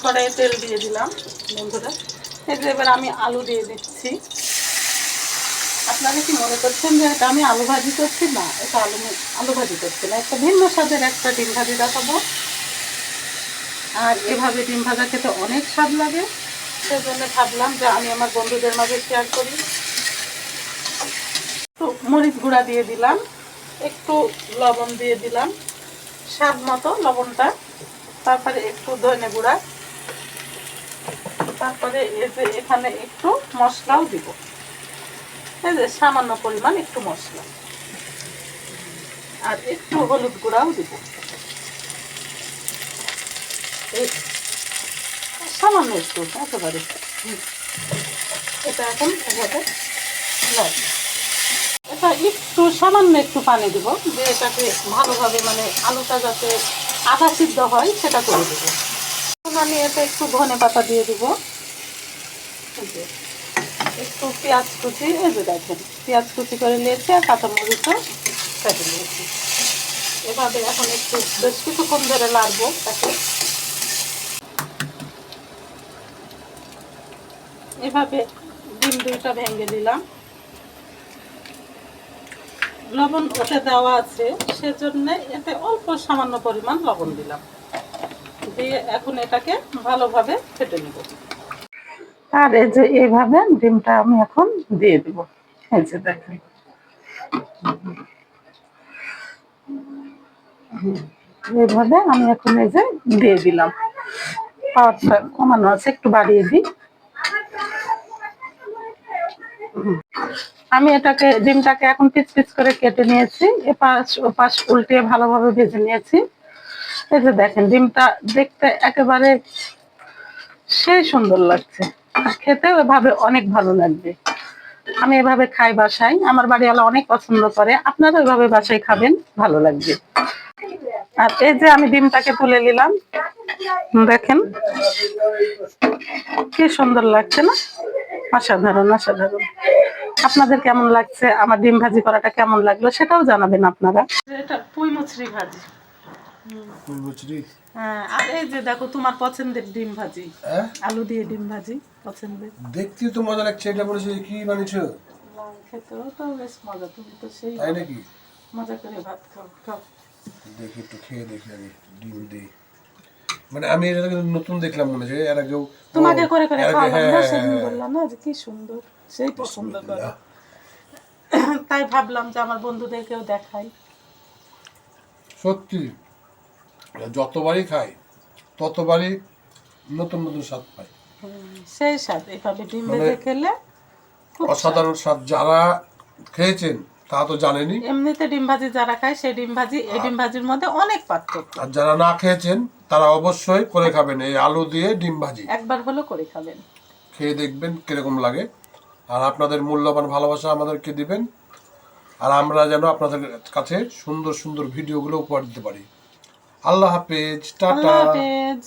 কড়াইয়ে তেল দিয়ে দিলাম বন্ধুরা। এই যে এবার আমি আলু দিয়ে দিচ্ছি। আপনারা কি মনে করছেন যে এটা আমি আলু ভাজি করছি? না, এটা আলু ভাজি করছি না, একটা ভিন্ন স্বাদের একটা ডিম ভাজি দেখাবো। আর এভাবে ডিম ভাজা খেতে অনেক স্বাদ লাগে, সেজন্য ভাবলাম যে আমি আমার বন্ধুদের মাঝে শেয়ার করি। একটু মরিচ গুঁড়া দিয়ে দিলাম, একটু লবণ দিয়ে দিলাম স্বাদ মতো লবণটা, তারপরে একটু ধনে গুঁড়া, তারপরে এই যে এখানে একটু মশলাও দিব, এই যে সামান্য পরিমাণ একটু মশলা, আর একটু হলুদ গুঁড়াও দিব, এই সামান্য একটু, একেবারে। এটা এখন এভাবে লাগবে। এটা একটু সামান্য একটু পানি দিব, যে এটাকে ভালোভাবে মানে আলুটা যাতে আধা সিদ্ধ হয় সেটা করে দেবো। আমি এটা একটু ধনে পাতা দিয়ে দিব, একটু পেঁয়াজ কুচি, এই যে দেখেন পেঁয়াজ কুচি করে নিয়েছি, আর কাঁচামরিচও কেটে নিয়েছি। এভাবে এখন একটু বেশ কিছুক্ষণ ধরে লাগবো তাকে। এভাবে ডিম দুইটা ভেঙে দিলাম, লবণ ওতে দেওয়া আছে সেজন্য এতে অল্প সামান্য পরিমাণ লবণ দিলাম, দিয়ে এখন এটাকে ভালোভাবে ফেটে নেব। আর এই যে এইভাবে ডিমটা আমি এখন দিয়ে দিব, এই যে দেখেন এইভাবে আমি এখন এই যে দিয়ে দিলাম। পাওয়ারটা কমানো আছে, একটু বাড়িয়ে দিই। আমি এটাকে ডিমটাকে এখন পিস পিস করে কেটে নিয়েছি, এপাশ ওপাশ উল্টে ভালোভাবে ভেজে নিয়েছি। এই যে দেখেন ডিমটা দেখতে একেবারে সেই সুন্দর লাগছে, আর খেতেও এভাবে অনেক ভালো লাগবে। আমি এভাবে খাই বাসায়, আমার বাড়িওয়ালা অনেক পছন্দ করে, আপনারা এভাবে বাসায় খাবেন, ভালো লাগবে। আর এই যে আমি ডিমটাকে তুলে নিলাম, দেখেন কি সুন্দর লাগছে না? অসাধারণ অসাধারণ। আপনাদের কেমন লাগছে, আমার ডিম ভাজি করাটা কেমন লাগলো সেটাও জানাবেন আপনারা। এটা পুঁই মুচড়ি ভাজি। হ্যাঁ, আর এই যে দেখো তোমার পছন্দের ডিম ভাজি, আলু দিয়ে ডিম ভাজি পছন্দের। দেখতে তো মজা লাগছে, এটা বলেছে কি বানিয়েছো? খেতেও তো বেশ মজা, তুমি তো সেই তাই নাকি? মজা করে ভাত খাও, খাও। দেখি একটু খেয়ে দেখি আগে ডিম দিয়ে। মানে আমি এটা নতুন দেখলাম, মনে হচ্ছে এর আগেও তোমাকে করে করে খাওয়ালাম না, সেদিন বললাম না যে কি সুন্দর, সেই পছন্দ করে, তাই ভাবলাম যে আমার বন্ধুদেরকেও দেখাই। সত্যি যতবারই খাই ততবারই নতুন নতুন স্বাদ পাই, সেই স্বাদ এভাবে ডিম ভেজে খেলে অসাধারণ স্বাদ। যারা খেয়েছেন তা তো জানেনি, এমনিতে ডিম ভাজি যারা খায় সেই ডিম ভাজি এই ডিম ভাজির মধ্যে অনেক পার্থক্য। আর যারা না খেয়েছেন তারা অবশ্যই করে খাবেন এই আলু দিয়ে ডিম ভাজি, একবার হলো করে খাবেন, খেয়ে দেখবেন কিরকম লাগে। আর আপনাদের মূল্যবান ভালোবাসা আমাদেরকে দিবেন, আর আমরা যেন আপনাদের কাছে সুন্দর সুন্দর ভিডিওগুলো উপহার দিতে পারি। আল্লাহ হাফেজ, টাটা। আল্লাহ হাফেজ।